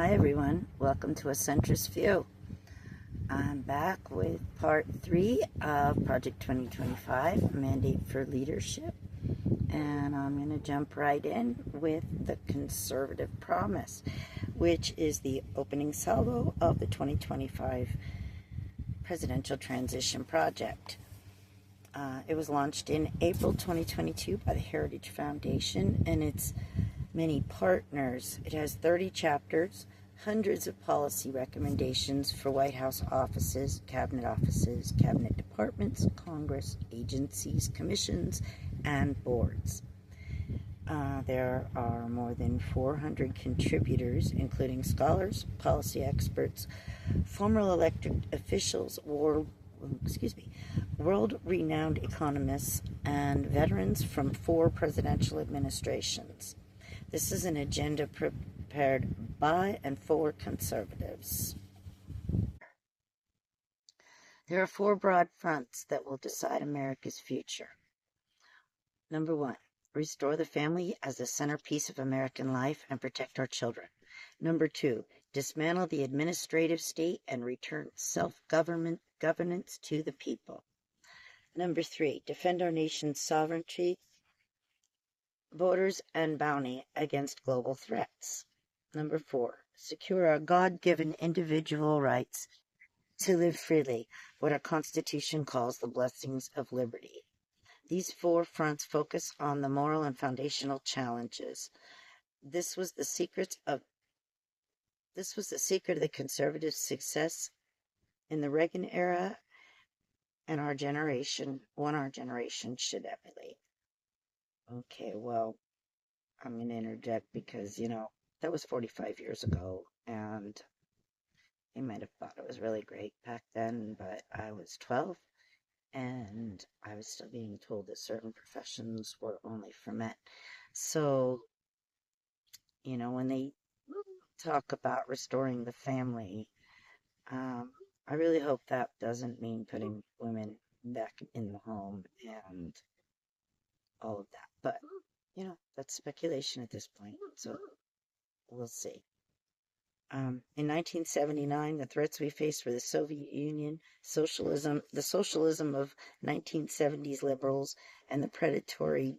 Hi everyone, welcome to a Centrist View. I'm back with part 3 of Project 2025, Mandate for Leadership, and I'm going to jump right in with the Conservative Promise, which is the opening salvo of the 2025 Presidential Transition Project. It was launched in April 2022 by the Heritage Foundation and its many partners. It has 30 chapters, hundreds of policy recommendations for White House offices, cabinet departments, Congress, agencies, commissions, and boards. There are more than 400 contributors, including scholars, policy experts, former elected officials, world-renowned economists, and veterans from 4 presidential administrations. This is an agenda prepared by and for conservatives. There are 4 broad fronts that will decide America's future. Number 1, restore the family as the centerpiece of American life and protect our children. Number 2, dismantle the administrative state and return self-governance to the people. Number 3, defend our nation's sovereignty, borders, and bounty against global threats. Number 4, secure our God-given individual rights to live freely, what our Constitution calls the blessings of liberty. These 4 fronts focus on the moral and foundational challenges. This was the secret of the conservative success in the Reagan era, and our generation should emulate. Okay, well, I'm going to interject because, that was 45 years ago, and they might have thought it was really great back then, but I was 12, and I was still being told that certain professions were only for men. So, when they talk about restoring the family, I really hope that doesn't mean putting women back in the home and all of that. But, that's speculation at this point, so we'll see. In 1979, the threats we faced were the Soviet Union, the socialism of 1970s liberals, and the predatory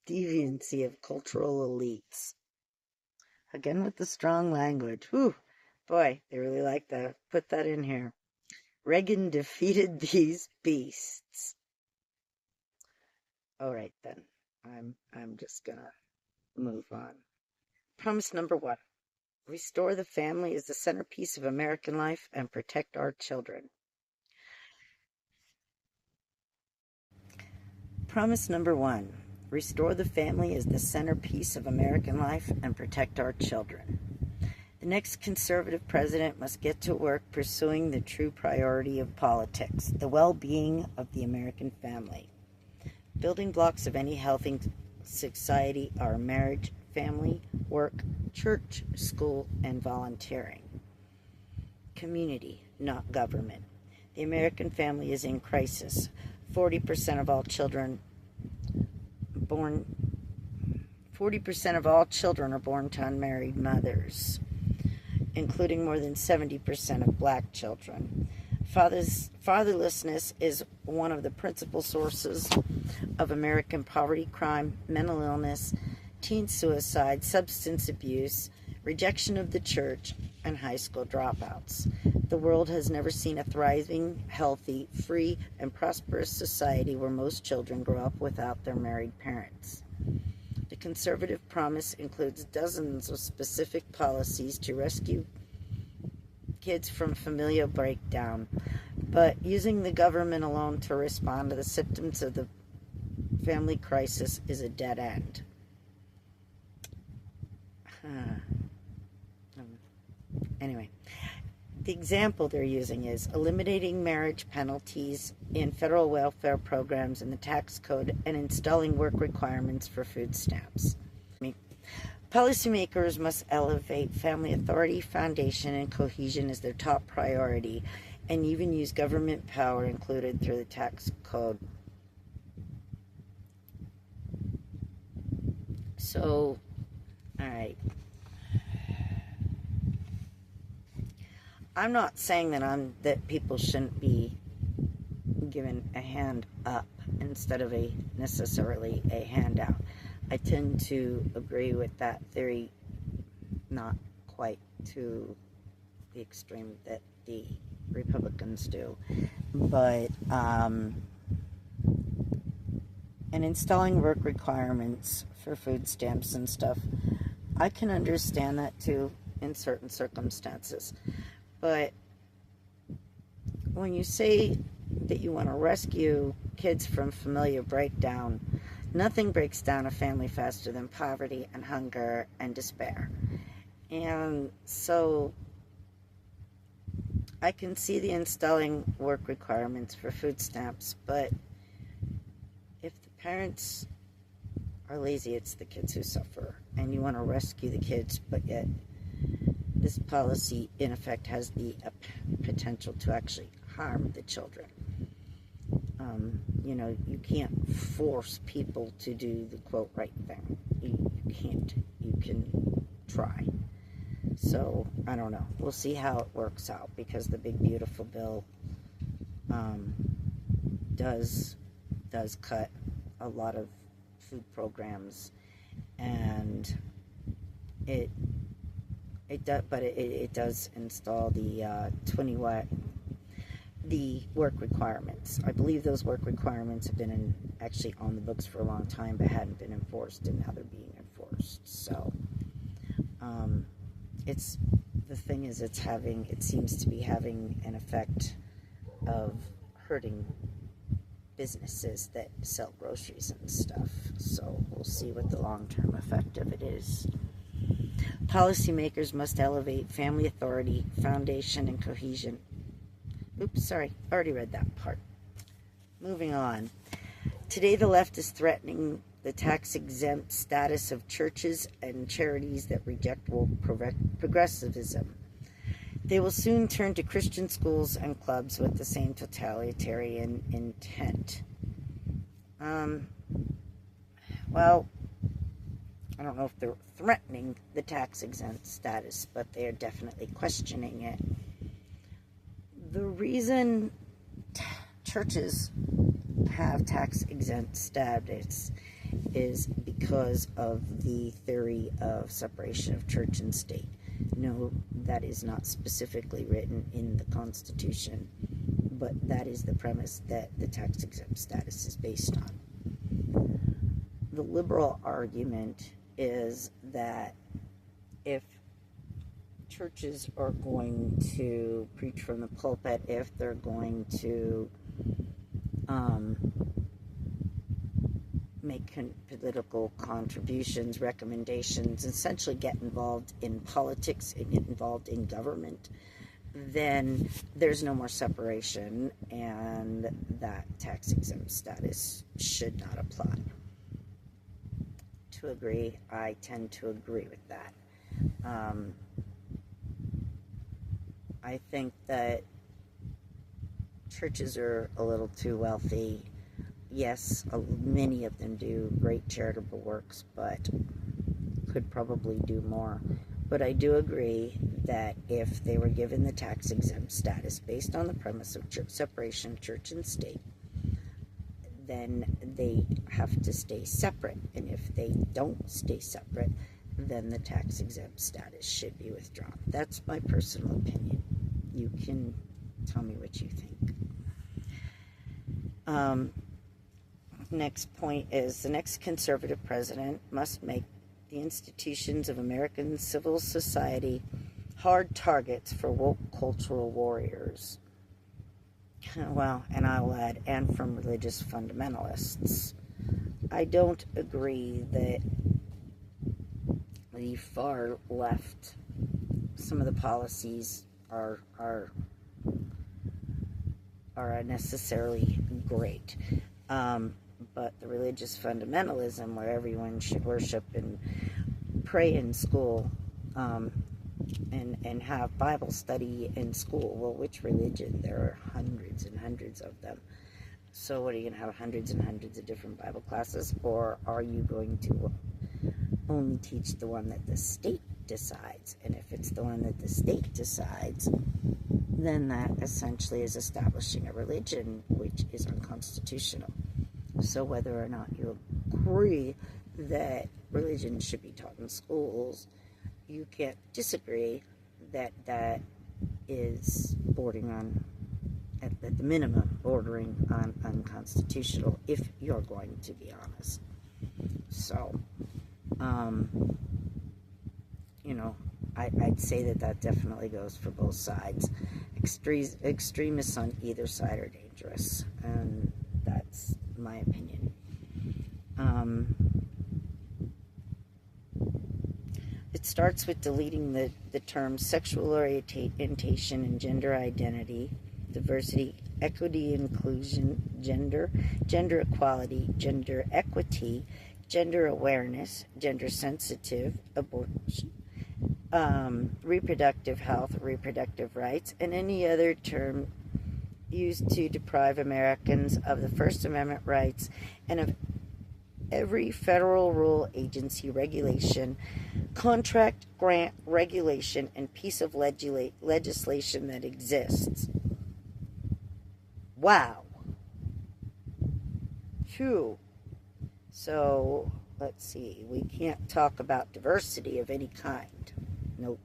deviancy of cultural elites. Again with the strong language. Whew, boy, they really like to put that in here. Reagan defeated these beasts. All right, then. I'm just gonna move on. Promise number 1. Restore the family as the centerpiece of American life and protect our children. Promise number 1. Restore the family as the centerpiece of American life and protect our children. The next conservative president must get to work pursuing the true priority of politics, the well-being of the American family. Building blocks of any healthy society are marriage, family, work, church, school, and volunteering. Community, not government. The American family is in crisis. 40% of all children are born to unmarried mothers, including more than 70% of black children. Fatherlessness is one of the principal sources of American poverty, crime, mental illness, teen suicide, substance abuse, rejection of the church, and high school dropouts. The world has never seen a thriving, healthy, free, and prosperous society where most children grow up without their married parents. The conservative promise includes dozens of specific policies to rescue kids from familial breakdown, but using the government alone to respond to the symptoms of the family crisis is a dead end. Anyway, the example they're using is eliminating marriage penalties in federal welfare programs and the tax code and installing work requirements for food stamps. Policymakers must elevate family authority, foundation, and cohesion as their top priority, and even use government power included through the tax code. So, all right. I'm not saying that people shouldn't be given a hand up instead of necessarily a handout. I tend to agree with that theory, not quite to the extreme that the Republicans do, but and installing work requirements for food stamps and stuff, I can understand that too in certain circumstances. But when you say that you want to rescue kids from familiar breakdown, nothing breaks down a family faster than poverty and hunger and despair. And so I can see the installing work requirements for food stamps, but if the parents are lazy, it's the kids who suffer. And you want to rescue the kids, but yet this policy, in effect, has the potential to actually harm the children. You can't force people to do the quote right thing. You can't. You can try. So, I don't know. We'll see how it works out, because the big beautiful bill does cut a lot of food programs, and it does install the 20 watt the work requirements. I believe those work requirements have been actually on the books for a long time, but hadn't been enforced, and now they're being enforced. So it seems to be having an effect of hurting businesses that sell groceries and stuff. So we'll see what the long-term effect of it is. Policymakers must elevate family authority, foundation, and cohesion. Oops, sorry, already read that part. Moving on. Today the left is threatening the tax-exempt status of churches and charities that reject woke progressivism. They will soon turn to Christian schools and clubs with the same totalitarian intent. Well, I don't know if they're threatening the tax-exempt status, but they are definitely questioning it. The reason churches have tax-exempt status is because of the theory of separation of church and state. No, that is not specifically written in the Constitution, but that is the premise that the tax-exempt status is based on. The liberal argument is that if churches are going to preach from the pulpit, if they're going to make political contributions, recommendations, essentially get involved in politics and get involved in government, then there's no more separation, and that tax-exempt status should not apply. To agree, I tend to agree with that. I think that churches are a little too wealthy. Yes, many of them do great charitable works, but could probably do more. But I do agree that if they were given the tax-exempt status based on the premise of separation of church and state, then they have to stay separate. And if they don't stay separate, then the tax-exempt status should be withdrawn. That's my personal opinion. You can tell me what you think. Next point is the next conservative president must make the institutions of American civil society hard targets for woke cultural warriors. Well, and I'll add, and from religious fundamentalists. I don't agree that the far left, some of the policies are necessarily great. But the religious fundamentalism, where everyone should worship and pray in school, and have Bible study in school. Well, which religion? There are hundreds and hundreds of them. So what, are you going to have hundreds and hundreds of different Bible classes? Or are you going to only teach the one that the state decides? And if it's the one that the state decides, then that essentially is establishing a religion which is unconstitutional. So whether or not you agree that religion should be taught in schools, you can't disagree that that is bordering on, at the minimum, bordering on unconstitutional, if you're going to be honest. So, I'd say that definitely goes for both sides. Extremists on either side are dangerous, and that's my opinion. It starts with deleting the terms sexual orientation and gender identity, diversity, equity, inclusion, gender equality, gender equity, gender awareness, gender sensitive, abortion, reproductive health, reproductive rights, and any other term used to deprive Americans of the First Amendment rights and of every federal rule, agency, regulation, contract, grant, regulation, and piece of legislation that exists. Wow. Phew. So, let's see. We can't talk about diversity of any kind. Nope.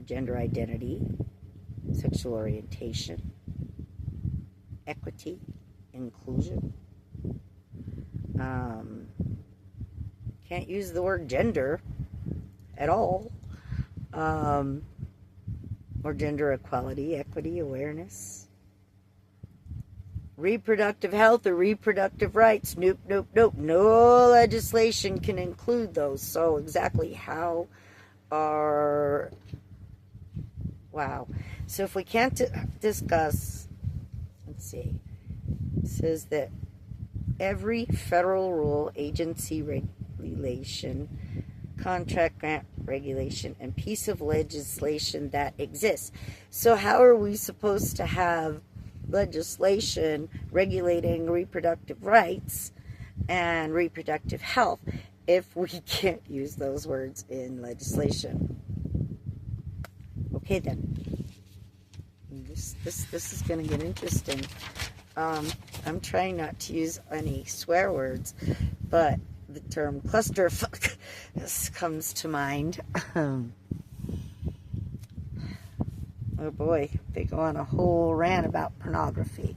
Gender identity, sexual orientation, equity, inclusion. Can't use the word gender at all. Or gender equality, equity, awareness. Reproductive health or reproductive rights. Nope, nope, nope. No legislation can include those. So exactly how are... Wow. So if we can't discuss... Let's see. It says that every federal rule, agency, regulation, contract, grant, regulation, and piece of legislation that exists. So how are we supposed to have legislation regulating reproductive rights and reproductive health if we can't use those words in legislation? Okay then. This is going to get interesting. I'm trying not to use any swear words, but the term clusterfuck comes to mind. Oh boy, they go on a whole rant about pornography.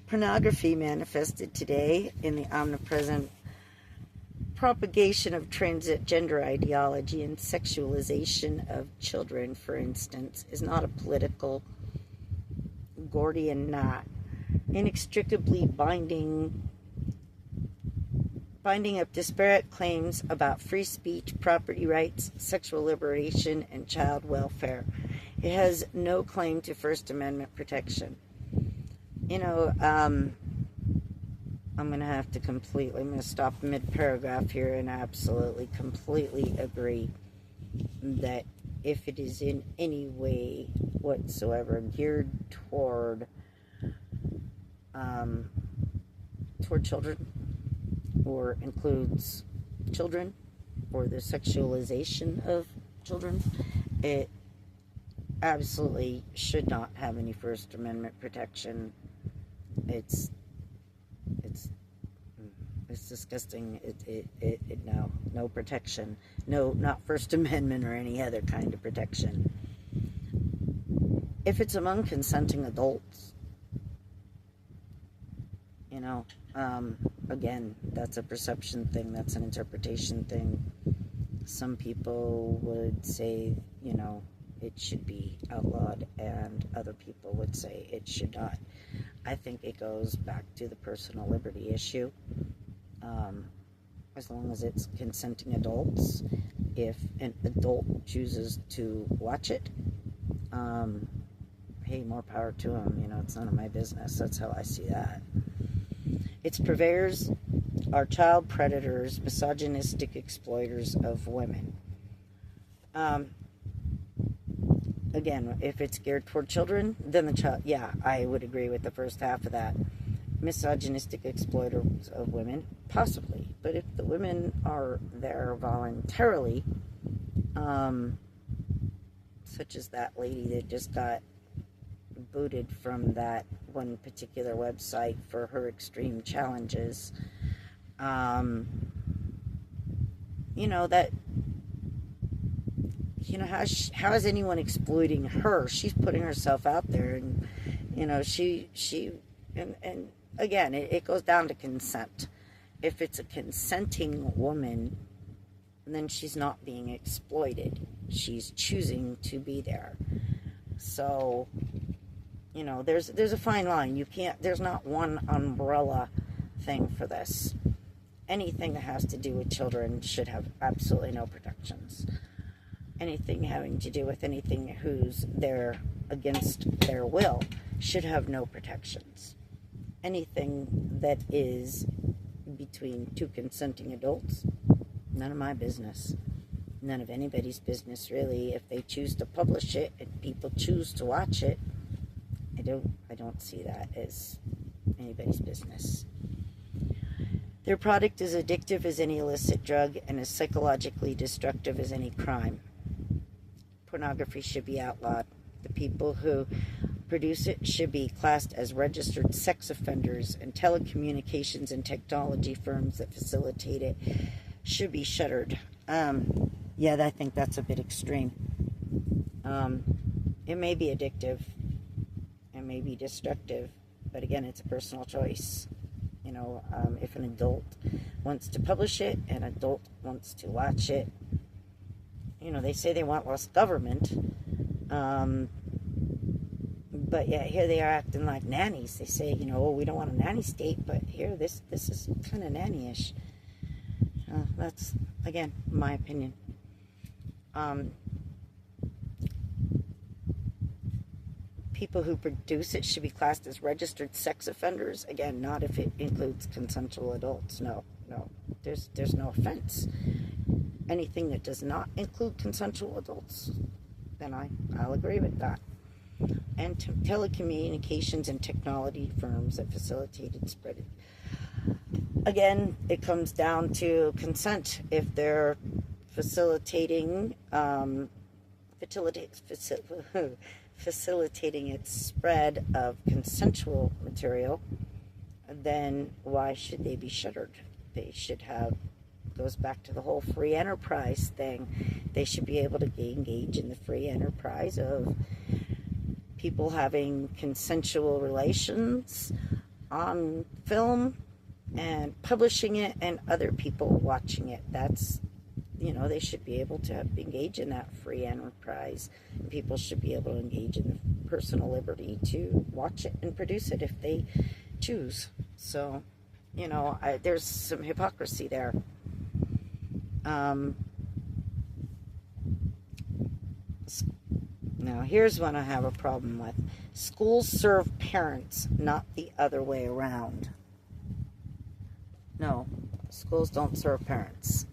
Pornography manifested today in the omnipresent propagation of transgender ideology and sexualization of children, for instance, is not a political Gordian knot, inextricably binding up disparate claims about free speech, property rights, sexual liberation, and child welfare. It has no claim to First Amendment protection. I'm going to have to I'm going to stop mid-paragraph here and absolutely, completely agree that if it is in any way whatsoever geared toward children, or includes children, or the sexualization of children, it absolutely should not have any First Amendment protection. It's disgusting. No protection. No, not First Amendment or any other kind of protection. If it's among consenting adults, again, that's a perception thing, that's an interpretation thing. Some people would say, it should be outlawed, and other people would say it should not. I think it goes back to the personal liberty issue. As long as it's consenting adults, if an adult chooses to watch it, hey, more power to them. It's none of my business. That's how I see that. Its purveyors are child predators, misogynistic exploiters of women. Again, if it's geared toward children, then the child, yeah, I would agree with the first half of that. Misogynistic exploiters of women, possibly. But if the women are there voluntarily, such as that lady that just got booted from that one particular website for her extreme challenges. You know, that, you know, how is anyone exploiting her? She's putting herself out there, and, you know, and again, it goes down to consent. If it's a consenting woman, then she's not being exploited. She's choosing to be there. So, you know, there's a fine line. You can't, there's not one umbrella thing for this. Anything that has to do with children should have absolutely no protections. Anything having to do with anything who's there against their will should have no protections. Anything that is between two consenting adults, none of my business. None of anybody's business, really. If they choose to publish it and people choose to watch it, I don't see that as anybody's business. Their product is addictive as any illicit drug and as psychologically destructive as any crime. Pornography should be outlawed. The people who produce it should be classed as registered sex offenders, and telecommunications and technology firms that facilitate it should be shuttered. Yeah, I think that's a bit extreme. It may be addictive. It may be destructive. But again, it's a personal choice. You know, if an adult wants to publish it, an adult wants to watch it, you know, they say they want less government. But yeah, here they are acting like nannies. They say, you know, oh, we don't want a nanny state, but here, this is kind of nanny-ish. That's, again, my opinion. People who produce it should be classed as registered sex offenders. Again, not if it includes consensual adults. No. There's no offense. Anything that does not include consensual adults, then I'll agree with that. And telecommunications and technology firms that facilitated spread it. Again, it comes down to consent. If they're facilitating its spread of consensual material, then why should they be shuttered? They should have, goes back to the whole free enterprise thing. They should be able to engage in the free enterprise of people having consensual relations on film and publishing it and other people watching it. That's, you know, they should be able to engage in that free enterprise. People should be able to engage in the personal liberty to watch it and produce it if they choose. So, you know, there's some hypocrisy there. Now, here's one I have a problem with. Schools serve parents, not the other way around. No, schools don't serve parents.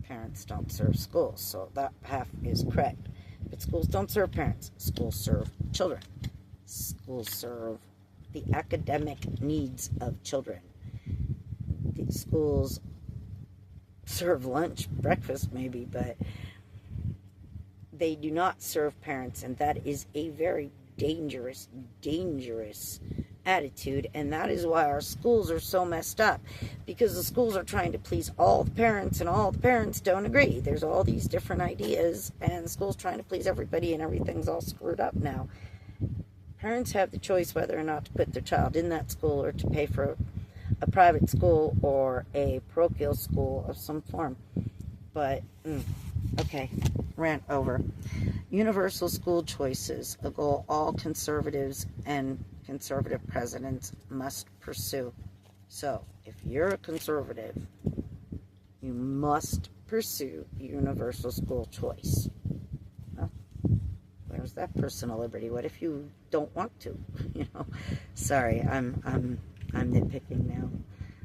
Parents don't serve schools, so that half is correct. But schools don't serve parents. Schools serve children. Schools serve the academic needs of children. The schools serve lunch, breakfast maybe, but they do not serve parents, and that is a very dangerous attitude, and that is why our schools are so messed up, because the schools are trying to please all the parents, and all the parents don't agree. There's all these different ideas, and the school's trying to please everybody, and everything's all screwed up now. Parents have the choice whether or not to put their child in that school or to pay for a private school or a parochial school of some form. But, okay, rant over. Universal school choice, a goal all conservatives and conservative presidents must pursue. So, if you're a conservative, you must pursue universal school choice. Well, where's that personal liberty? What if you don't want to? You know, sorry, I'm nitpicking now.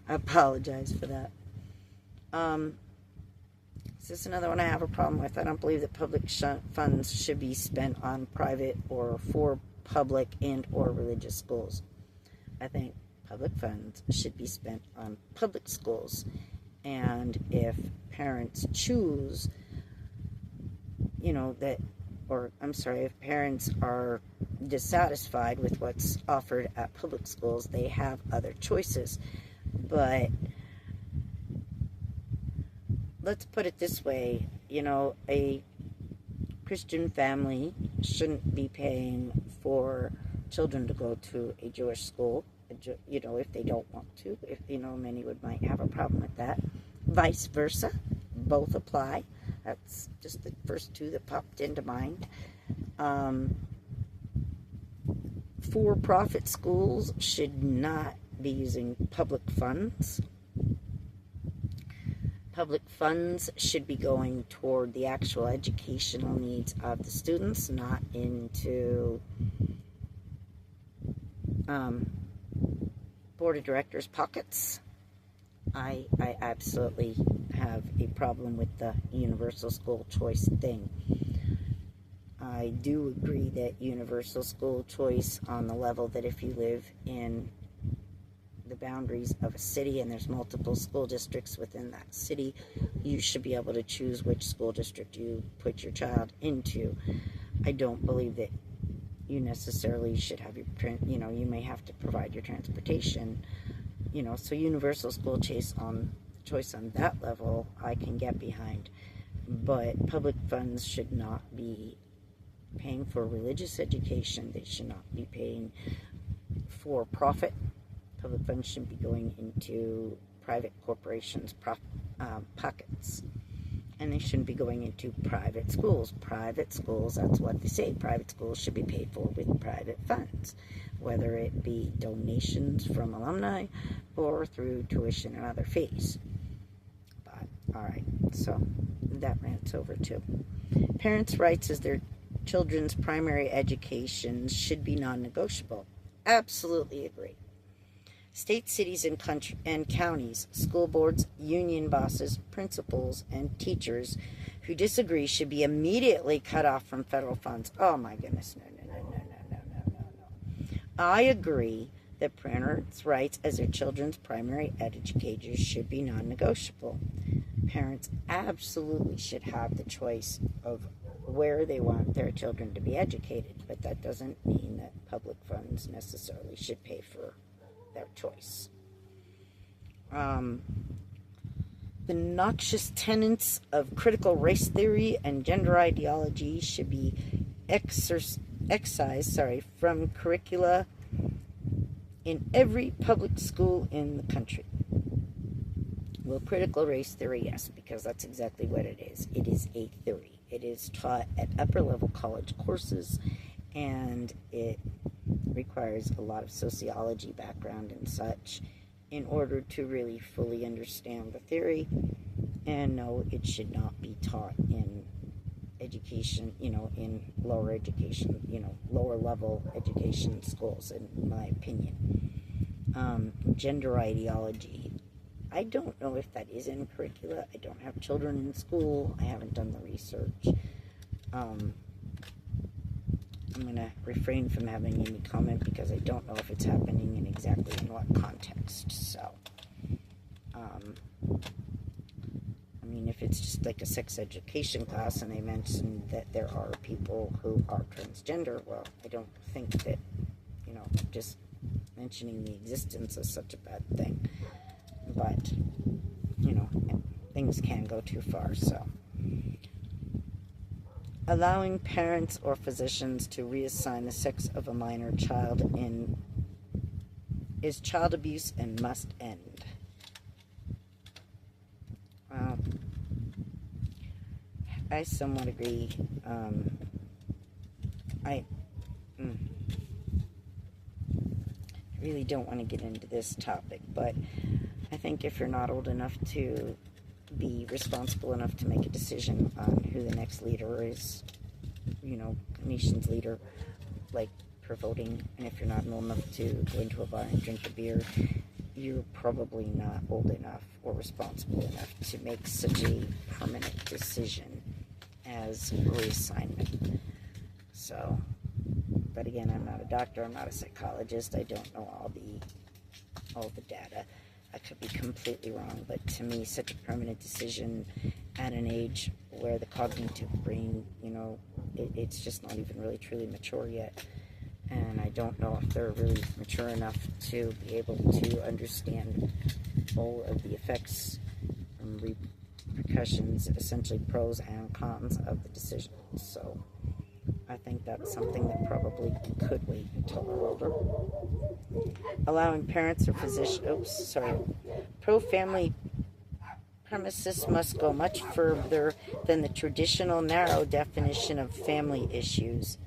I apologize for that. This is another one I have a problem with. I don't believe that public funds should be spent on private or for public and or religious schools. I think public funds should be spent on public schools. And if parents choose, you know, that or I'm sorry, if parents are dissatisfied with what's offered at public schools, they have other choices. But let's put it this way, a Christian family shouldn't be paying for children to go to a Jewish school, if they don't want to. If, many might have a problem with that. Vice versa, both apply. That's just the first two that popped into mind. For-profit schools should not be using public funds. Public funds should be going toward the actual educational needs of the students, not into board of directors' pockets. I absolutely have a problem with the universal school choice thing. I do agree that universal school choice on the level that if you live in the boundaries of a city and there's multiple school districts within that city, you should be able to choose which school district you put your child into. I don't believe that you necessarily should have you may have to provide your transportation, so universal school choice on that level I can get behind. But public funds should not be paying for religious education. They should not be paying for profit. Public funds shouldn't be going into private corporations' pockets. And they shouldn't be going into private schools. Private schools, that's what they say. Private schools should be paid for with private funds, whether it be donations from alumni or through tuition and other fees. But, all right, so that rant's over too. Parents' rights as their children's primary education should be non-negotiable. Absolutely agree. States, cities, and counties, school boards, union bosses, principals, and teachers who disagree should be immediately cut off from federal funds. Oh my goodness, no. I agree that parents' rights as their children's primary educators should be non-negotiable. Parents absolutely should have the choice of where they want their children to be educated, but that doesn't mean that public funds necessarily should pay for their choice. The noxious tenets of critical race theory and gender ideology should be excised from curricula in every public school in the country. Well, critical race theory, yes, because that's exactly what it is. It is a theory. It is taught at upper-level college courses, and it requires a lot of sociology background and such in order to really fully understand the theory. And no, it should not be taught in education, in lower education, lower level education schools, in my opinion. Gender ideology, I don't know if that is in curricula. I don't have children in school. I haven't done the research. I'm going to refrain from having any comment because I don't know if it's happening in exactly in what context. So, if it's just like a sex education class and they mention that there are people who are transgender, well, I don't think that, just mentioning the existence is such a bad thing. But, things can go too far, so. Allowing parents or physicians to reassign the sex of a minor child is child abuse and must end. I somewhat agree. I really don't want to get into this topic, but I think if you're not old enough to be responsible enough to make a decision on who the next leader is, nation's leader, like for voting, and if you're not old enough to go into a bar and drink a beer, you're probably not old enough or responsible enough to make such a permanent decision as reassignment. So, but again, I'm not a doctor, I'm not a psychologist, I don't know all the data. I could be completely wrong, but to me, such a permanent decision at an age where the cognitive brain, it's just not even really truly mature yet. And I don't know if they're really mature enough to be able to understand all of the effects and repercussions, essentially pros and cons of the decision. So I think that's something that probably could wait until they're older. Allowing parents or physicians, pro-family premises must go much further than the traditional narrow definition of family issues.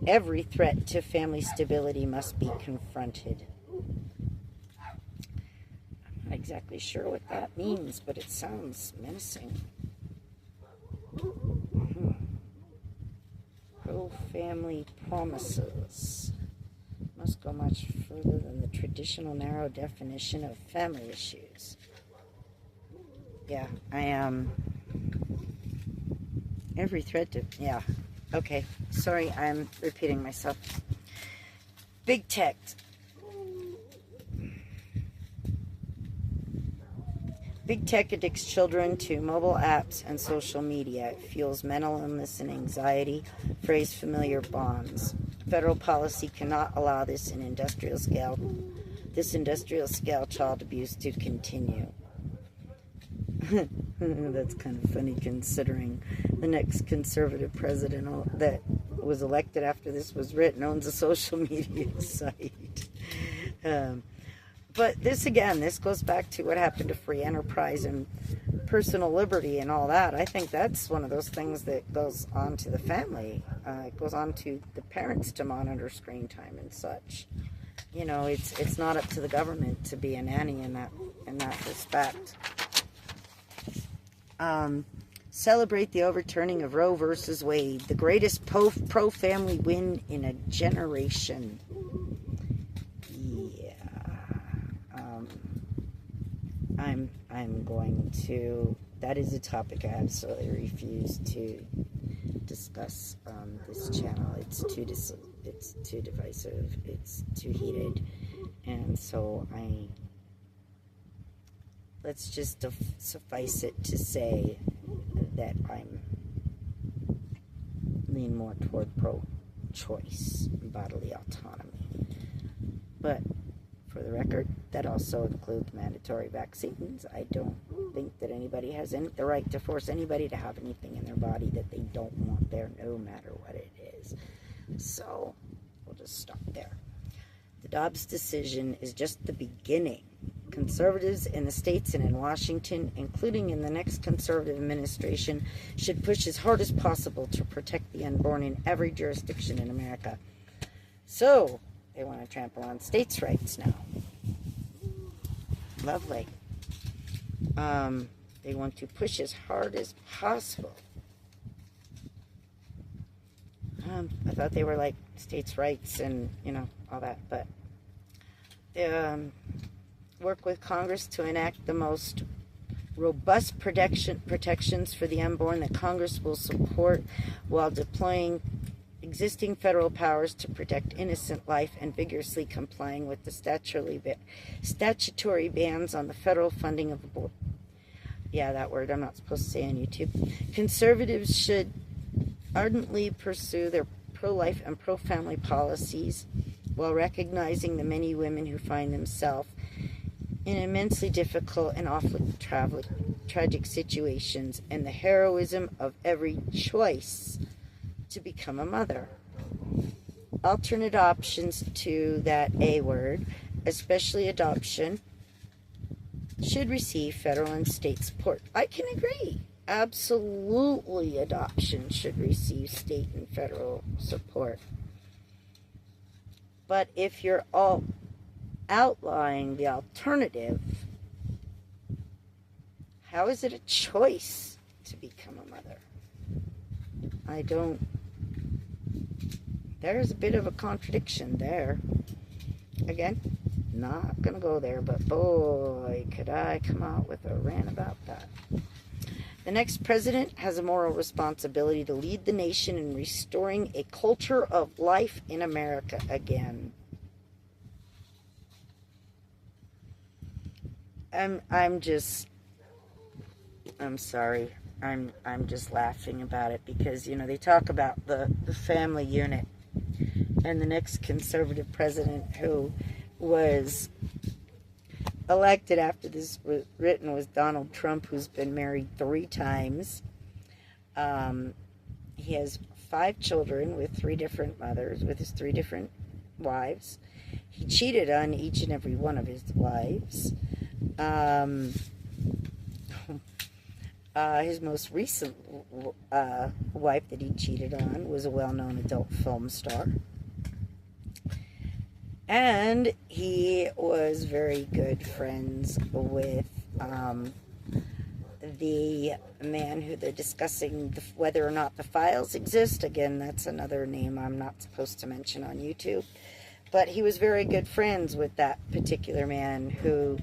Every threat to family stability must be confronted. I'm not exactly sure what that means, but it sounds menacing. Pro-family promises must go much further than the traditional narrow definition of family issues. Yeah, I am. Every threat to, yeah. Okay, sorry, I'm repeating myself. Big tech. Big tech addicts children to mobile apps and social media. It fuels mental illness and anxiety, frays familiar bonds. Federal policy cannot allow this industrial scale child abuse to continue. That's kind of funny considering the next conservative president that was elected after this was written owns a social media site. But this goes back to what happened to free enterprise and personal liberty and all that. I think that's one of those things that goes on to the family. It goes on to the parents to monitor screen time and such. You know, it's not up to the government to be a nanny in that respect. Celebrate the overturning of Roe versus Wade, the greatest pro-family win in a generation. Yeah. I'm going to, that is a topic I absolutely refuse to discuss on this channel. It's too divisive, it's too heated, and so let's just suffice it to say that I'm lean more toward pro-choice bodily autonomy. But for the record, that also includes mandatory vaccines. I don't think that anybody has the right to force anybody to have anything in their body that they don't want there, no matter what it is. So we'll just stop there. The Dobbs decision is just the beginning. Conservatives in the states and in Washington, including in the next conservative administration, should push as hard as possible to protect the unborn in every jurisdiction in America. So, they want to trample on states' rights now. Lovely. They want to push as hard as possible. I thought they were like states' rights and, all that, but work with Congress to enact the most robust protections for the unborn that Congress will support while deploying existing federal powers to protect innocent life and vigorously complying with the statutory bans on the federal funding of abortion. Yeah, that word I'm not supposed to say on YouTube. Conservatives should ardently pursue their pro-life and pro-family policies while recognizing the many women who find themselves in immensely difficult and often tragic situations and the heroism of every choice to become a mother. Alternate options to that A word, especially adoption, should receive federal and state support. I can agree. Absolutely, adoption should receive state and federal support. But if you're all outlining the alternative, how is it a choice to become a mother? There's a bit of a contradiction there. Again, not gonna go there, but boy, could I come out with a rant about that. The next president has a moral responsibility to lead the nation in restoring a culture of life in America again. I'm sorry. I'm just laughing about it because, you know, they talk about the family unit, and the next conservative president who was elected after this was written was Donald Trump, who's been married 3 times. He has 5 children with 3 different mothers, with his 3 different wives. He cheated on each and every one of his wives. His most recent wife that he cheated on was a well-known adult film star. And he was very good friends with the man who they're discussing whether or not the files exist. Again, that's another name I'm not supposed to mention on YouTube. But he was very good friends with that particular man who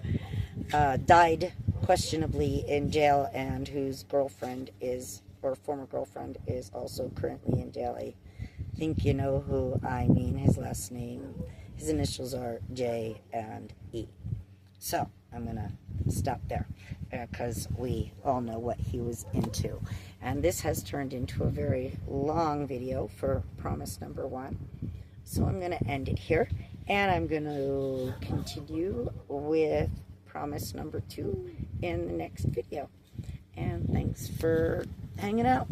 died questionably in jail, and whose girlfriend is, or former girlfriend, is also currently in jail. I think you know who I mean. His last name, his initials are J and E. So I'm going to stop there because we all know what he was into. And this has turned into a very long video for promise number 1. So I'm going to end it here, and I'm going to continue with promise number 2 in the next video. And thanks for hanging out.